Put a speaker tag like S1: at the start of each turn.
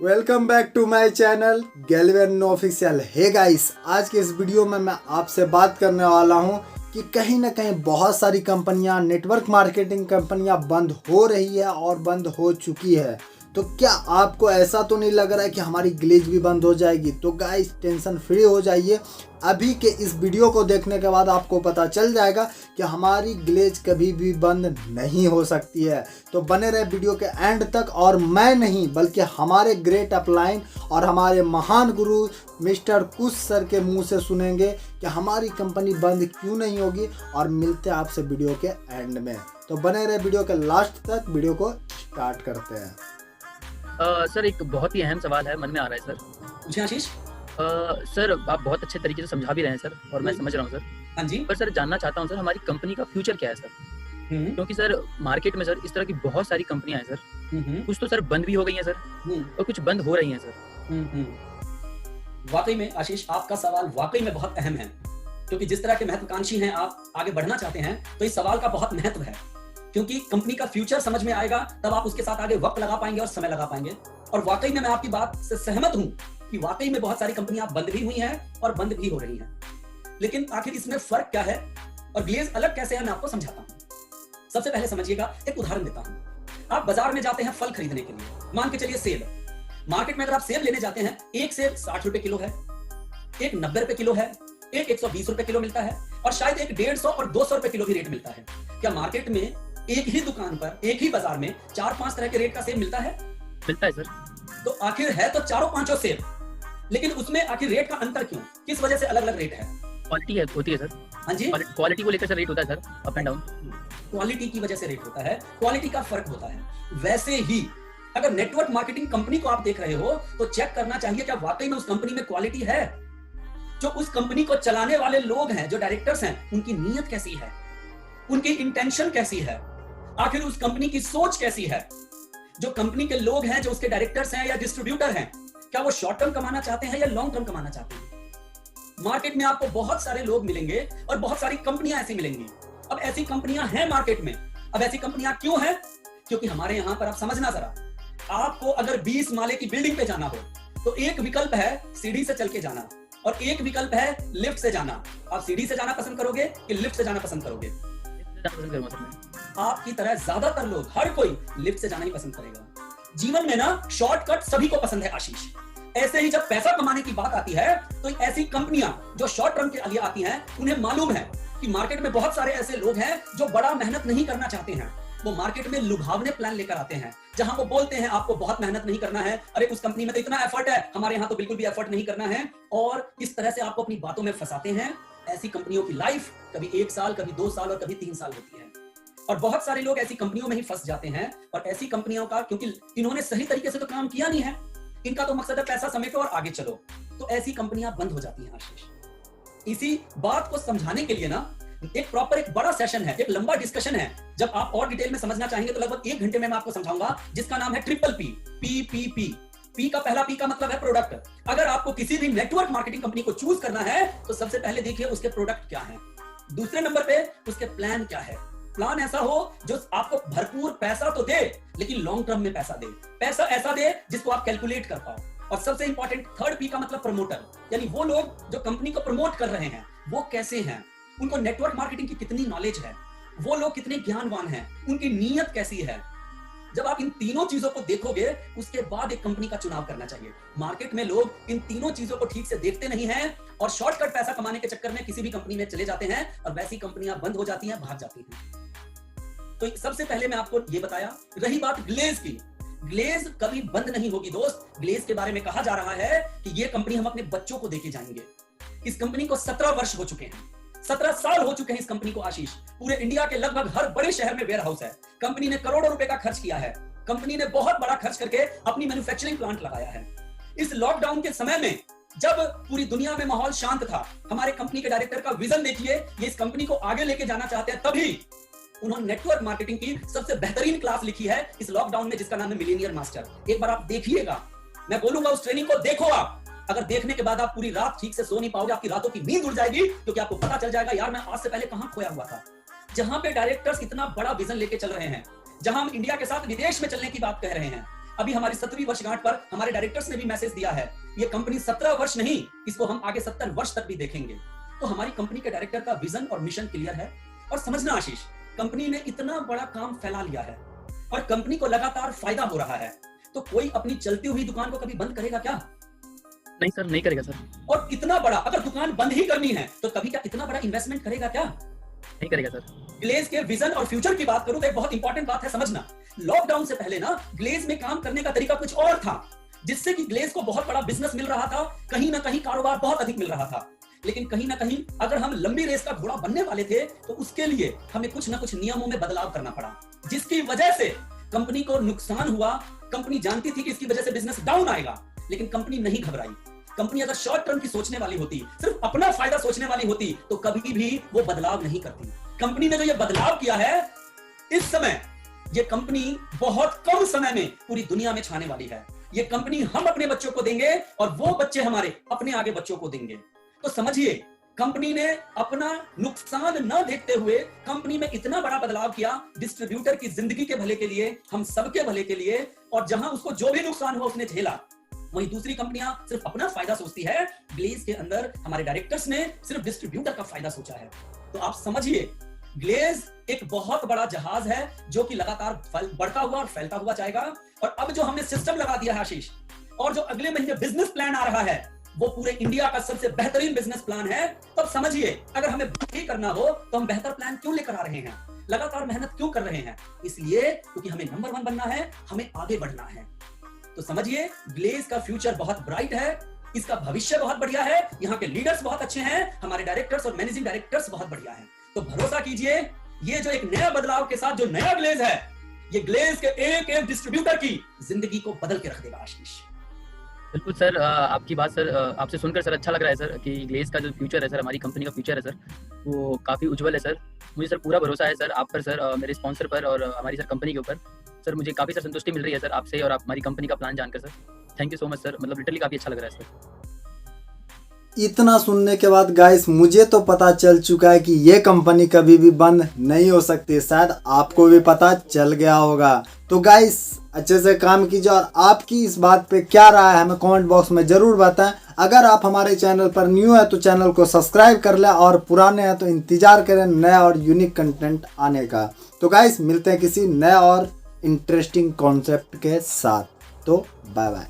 S1: Welcome back to my channel गैल्वेन official. Hey guys, आज के इस वीडियो में मैं आपसे बात करने वाला हूं कि कहीं ना कहीं बहुत सारी कंपनियां, नेटवर्क मार्केटिंग कंपनियां बंद हो रही है और बंद हो चुकी है। तो क्या आपको ऐसा तो नहीं लग रहा है कि हमारी ग्लेज भी बंद हो जाएगी? तो गाइस, टेंशन फ्री हो जाइए। अभी के इस वीडियो को देखने के बाद आपको पता चल जाएगा कि हमारी ग्लेज कभी भी बंद नहीं हो सकती है। तो बने रहे वीडियो के एंड तक। और मैं नहीं बल्कि हमारे ग्रेट अपलाइन और हमारे महान गुरु मिस्टर कुश सर के मुंह से सुनेंगे कि हमारी कंपनी बंद क्यों नहीं होगी। और मिलते हैं आपसे वीडियो के एंड में। तो बने रहे वीडियो के लास्ट तक। वीडियो को स्टार्ट करते हैं।
S2: सर, एक बहुत ही अहम सवाल है, मन में आ रहा है सर।
S3: पूछिए आशीष।
S2: सर, आप बहुत अच्छे तरीके से समझा भी रहे हैं सर, और मैं समझ रहा हूँ सर।
S3: हाँ जी।
S2: पर सर, जानना चाहता हूँ सर, हमारी कंपनी का फ्यूचर क्या है सर? क्योंकि सर मार्केट में सर इस तरह की बहुत सारी कंपनियां हैं सर। कुछ तो सर बंद भी हो गई हैं सर, और कुछ बंद हो रही हैं सर।
S3: वाकई में आशीष, आपका सवाल वाकई में बहुत अहम है, क्योंकि जिस तरह के महत्वाकांक्षी हैं आप, आगे बढ़ना चाहते हैं, तो इस सवाल का बहुत महत्व है। क्योंकि कंपनी का फ्यूचर समझ में आएगा तब आप उसके साथ आगे वक्त लगा पाएंगे और समय लगा पाएंगे। और वाकई में मैं आपकी बात से सहमत हूं कि वाकई में बहुत सारी कंपनियां बंद भी हुई हैं और बंद भी हो रही हैं। लेकिन आखिर इसमें फर्क क्या है और ग्लेज अलग कैसे है, मैं आपको समझाता हूं। सबसे पहले समझिएगा, एक उदाहरण देता हूं। आप बाजार में जाते हैं फल खरीदने के लिए, मान के चलिए सेब। मार्केट में अगर आप सेब लेने जाते हैं, एक सेब 60 रुपए किलो है, एक 90 रुपए किलो है, एक 120 रुपए किलो मिलता है, और शायद एक 150 और 200 रुपए किलो भी रेट मिलता है। क्या मार्केट में एक ही दुकान पर, एक ही बाजार में 4-5 तरह के रेट का सेब मिलता है?
S2: मिलता है सर।
S3: तो आखिर है तो चारों पांचों सेब, लेकिन उसमें आखिर रेट का अंतर क्यों? किस वजह से अलग अलग रेट है?
S2: क्वालिटी है, होती है सर।
S3: हाँ जी,
S2: क्वालिटी को लेकर सर रेट होता है sir, up and down.
S3: Quality की वजह से रेट होता है, क्वालिटी का फर्क होता है। वैसे ही अगर नेटवर्क मार्केटिंग कंपनी को आप देख रहे हो तो चेक करना चाहिए क्या वाकई में उस कंपनी में क्वालिटी है। जो उस कंपनी को चलाने वाले लोग हैं, जो डायरेक्टर्स हैं, उनकी नीयत कैसी है, उनकी इंटेंशन कैसी है, आखिर उस कंपनी की सोच कैसी है। जो कंपनी के लोग हैं, जो उसके डायरेक्टर्स हैं या डिस्ट्रीब्यूटर हैं, क्या वो शॉर्ट टर्म कमाना चाहते हैं या लॉन्ग टर्म कमाना चाहते हैं? मार्केट में आपको बहुत सारे लोग मिलेंगे और बहुत सारी कंपनियां ऐसी मिलेंगी। अब ऐसी कंपनियां हैं मार्केट में। अब ऐसी कंपनियां क्यों हैं? क्योंकि हमारे यहां पर आप समझना जरा, आपको अगर 20 माले की बिल्डिंग पे जाना हो तो एक विकल्प है सीढ़ी से चल के जाना, और एक विकल्प है लिफ्ट से जाना। आप सीढ़ी से जाना पसंद करोगे कि लिफ्ट से जाना पसंद करोगे? आपकी तरह ज्यादातर लोग, हर कोई लिफ्ट से जाना ही पसंद करेगा। जीवन में ना शॉर्टकट सभी को पसंद है आशीष। ऐसे ही जब पैसा कमाने की बात आती है तो ऐसी कंपनियां जो शॉर्ट टर्म के लिए आती हैं, उन्हें मालूम है कि मार्केट में बहुत सारे ऐसे लोग हैं जो बड़ा मेहनत नहीं करना चाहते हैं। वो मार्केट में लुभावने प्लान लेकर आते हैं, जहां वो बोलते हैं आपको बहुत मेहनत नहीं करना है, अरे उस कंपनी में तो इतना एफर्ट है, हमारे यहां तो बिल्कुल भी एफर्ट नहीं करना है, और इस तरह से आपको अपनी बातों में फंसाते हैं। ऐसी कंपनियों की लाइफ कभी 1 साल, कभी 2 साल और कभी 3 साल होती है। और बहुत सारे लोग ऐसी कंपनियों में ही फंस जाते हैं। और ऐसी कंपनियों का, क्योंकि इन्होंने सही तरीके से तो काम किया नहीं है, इनका तो मकसद है पैसा समेटो और आगे चलो, तो ऐसी कंपनियां बंद हो जाती हैं आशीष। इसी बात को समझाने के लिए ना एक बड़ा सेशन है, एक लंबा डिस्कशन है। जब आप और डिटेल में समझना चाहेंगे तो लगभग 1 घंटे में मैं आपको समझाऊंगा, जिसका नाम है ट्रिपल पी, PPP। पी का पहला पी का मतलब है प्रोडक्ट। अगर आपको किसी भी नेटवर्क मार्केटिंग कंपनी को चूज करना है तो सबसे पहले देखिए उसके प्रोडक्ट क्या है। दूसरे नंबर पे उसके प्लान क्या है। प्लान ऐसा हो जो आपको भरपूर पैसा तो दे, लेकिन लॉन्ग टर्म में पैसा दे। पैसा ऐसा दे जिसको आप कैलकुलेट कर पाओ। और सबसे इंपॉर्टेंट थर्ड पी का मतलब प्रमोटर, यानी वो लोग जो कंपनी को प्रमोट कर रहे हैं वो कैसे हैं, उनको नेटवर्क मार्केटिंग की कितनी नॉलेज है, वो लोग कितने ज्ञानवान हैं, उनकी नीयत कैसी है। जब आप इन तीनों चीजों को देखोगे उसके बाद एक कंपनी का चुनाव करना चाहिए। मार्केट में लोग इन तीनों चीजों को ठीक से देखते नहीं हैं और शॉर्टकट पैसा कमाने के चक्कर में किसी भी कंपनी में चले जाते हैं, और वैसी कंपनियां बंद हो जाती हैं, भाग जाती हैं। तो सबसे पहले मैं आपको ये बताया। रही बात ग्लेज की, ग्लेज कभी बंद नहीं होगी दोस्त। ग्लेज के बारे में कहा जा रहा है कि ये कंपनी हम अपने बच्चों को देके जाएंगे। इस कंपनी को 17 वर्ष हो चुके हैं, 17 साल हो चुके हैं इस कंपनी को आशीष। पूरे इंडिया के लगभग हर बड़े शहर में वेयर हाउस है। कंपनी ने करोड़ों रुपए का खर्च किया है। कंपनी ने बहुत बड़ा खर्च करके अपनी मैन्युफैक्चरिंग प्लांट लगाया है। इस लॉकडाउन के समय में जब पूरी दुनिया में माहौल शांत था, हमारे कंपनी के डायरेक्टर का विजन देखिए, ये इस कंपनी को आगे लेके जाना चाहते हैं, तभी उन्होंने नेटवर्क मार्केटिंग की सबसे बेहतरीन क्लास लिखी है इस लॉकडाउन में, जिसका नाम है मिलेनियर मास्टर। एक बार आप देखिएगा, मैं बोलूंगा उस ट्रेनिंग को देखो। आप अगर देखने के बाद आप पूरी रात ठीक से सो नहीं पाओगे, आपकी रातों की नींद उड़ जाएगी, क्योंकि आपको पता चल जाएगा यार मैं आज से पहले कहां खोया हुआ था। जहां पे डायरेक्टर्स इतना बड़ा विजन लेके चल रहे हैं, जहां हम इंडिया के साथ विदेश में चलने की बात कह रहे हैं, अभी हमारी 17वीं वर्षगांठ पर हमारे डायरेक्टर्स ने भी मैसेज दिया है, ये कंपनी 17 वर्ष नहीं, इसको हम आगे 70 वर्ष तक भी देखेंगे। तो हमारी कंपनी के डायरेक्टर का विजन और मिशन क्लियर है। और समझना आशीष, कंपनी ने इतना बड़ा काम फैला लिया है और कंपनी को लगातार फायदा हो रहा है, तो कोई अपनी चलती हुई दुकान को कभी बंद करेगा क्या?
S2: नहीं सर, नहीं करेगा सर।
S3: और इतना बड़ा, अगर दुकान बंद ही करनी है तो कभी क्या इतना बड़ा इन्वेस्टमेंट करेगा क्या?
S2: नहीं करेगा सर।
S3: ग्लेज के विजन और फ्यूचर की बात करूं तो एक बहुत इंपॉर्टेंट बात है समझना। लॉकडाउन से पहले ना ग्लेज में काम करने का तरीका कुछ और था, जिससे कि ग्लेज को बहुत बड़ा बिजनेस मिल रहा था, कहीं ना कहीं कारोबार बहुत अधिक मिल रहा था। लेकिन कहीं ना कहीं अगर हम लंबी रेस का घोड़ा बनने वाले थे तो उसके लिए हमें कुछ ना कुछ नियमों में बदलाव करना पड़ा, जिसकी वजह से कंपनी को नुकसान हुआ। कंपनी जानती थी कि इसकी वजह से बिजनेस डाउन आएगा, लेकिन कंपनी नहीं घबराई। कंपनी अगर शॉर्ट टर्म की सोचने वाली होती, सिर्फ अपना फायदा सोचने वाली होती, तो कभी भी वो बदलाव नहीं करती। कंपनी ने जो ये बदलाव किया है, इस समय ये कंपनी बहुत कम समय में पूरी दुनिया में छाने वाली है। ये कंपनी हम अपने बच्चों को देंगे और वो बच्चे हमारे अपने आगे बच्चों को देंगे। तो समझिए, कंपनी ने अपना नुकसान न देखते हुए कंपनी में इतना बड़ा बदलाव किया, डिस्ट्रीब्यूटर की जिंदगी के भले के लिए, हम सबके भले के लिए। और जहां उसको जो भी नुकसान हुआ उसने झेला। वहीं दूसरी कंपनियां सिर्फ अपना फायदा सोचती है, ग्लेज के अंदर हमारे डायरेक्टर्स ने सिर्फ डिस्ट्रीब्यूटर का फायदा सोचा है। तो आप समझिए, ग्लेज एक बहुत बड़ा जहाज है जो कि लगातार बढ़ता हुआ और फैलता हुआ जाएगा। और अब जो हमने सिस्टम लगा दिया है आशीष, और जो अगले महीने बिजनेस प्लान आ रहा है, वो पूरे इंडिया का सबसे बेहतरीन बिजनेस प्लान है। तब समझिए, अगर हमें ही करना हो तो हम बेहतर प्लान क्यों लेकर आ रहे हैं, लगातार मेहनत क्यों कर रहे हैं? इसलिए क्योंकि हमें नंबर 1 बनना है, हमें आगे बढ़ना है। तो समझिए, ग्लेज का फ्यूचर बहुत ब्राइट है, इसका भविष्य बहुत बढ़िया है, यहाँ के लीडर्स बहुत अच्छे हैं, हमारे डायरेक्टर्स और मैनेजिंग डायरेक्टर्स बहुत बढ़िया हैं। तो भरोसा कीजिए, ये जो एक नया बदलाव के साथ जो नया ग्लेज है, ये ग्लेज के एक एक डिस्ट्रीब्यूटर की जिंदगी को बदल के रख देगा आशीष।
S2: बिल्कुल सर, आपकी बात सर, आपसे सुनकर सर अच्छा लग रहा है सर कि ग्लेज का जो फ्यूचर है सर, हमारी कंपनी का फ्यूचर है सर, वो काफ़ी उज्जवल है सर। मुझे सर पूरा भरोसा है सर आप पर सर, मेरे स्पॉन्सर पर और हमारी सर कंपनी के ऊपर। सर मुझे काफ़ी सर संतुष्टि मिल रही है सर आपसे और आप हमारी कंपनी का प्लान जानकर sir. Thank you so much sir, मतलब लिटरली काफ़ी अच्छा लग रहा है सर।
S1: इतना सुनने के बाद गाइस मुझे तो पता चल चुका है कि ये कंपनी कभी भी बंद नहीं हो सकती। शायद आपको भी पता चल गया होगा। तो गाइस अच्छे से काम कीजिए और आपकी इस बात पे क्या राय है हमें कमेंट बॉक्स में ज़रूर बताएं। अगर आप हमारे चैनल पर न्यू है तो चैनल को सब्सक्राइब कर लें और पुराने हैं तो इंतज़ार करें नया और यूनिक कंटेंट आने का। तो गाइस मिलते हैं किसी नए और इंटरेस्टिंग कॉन्सेप्ट के साथ। तो बाय बाय।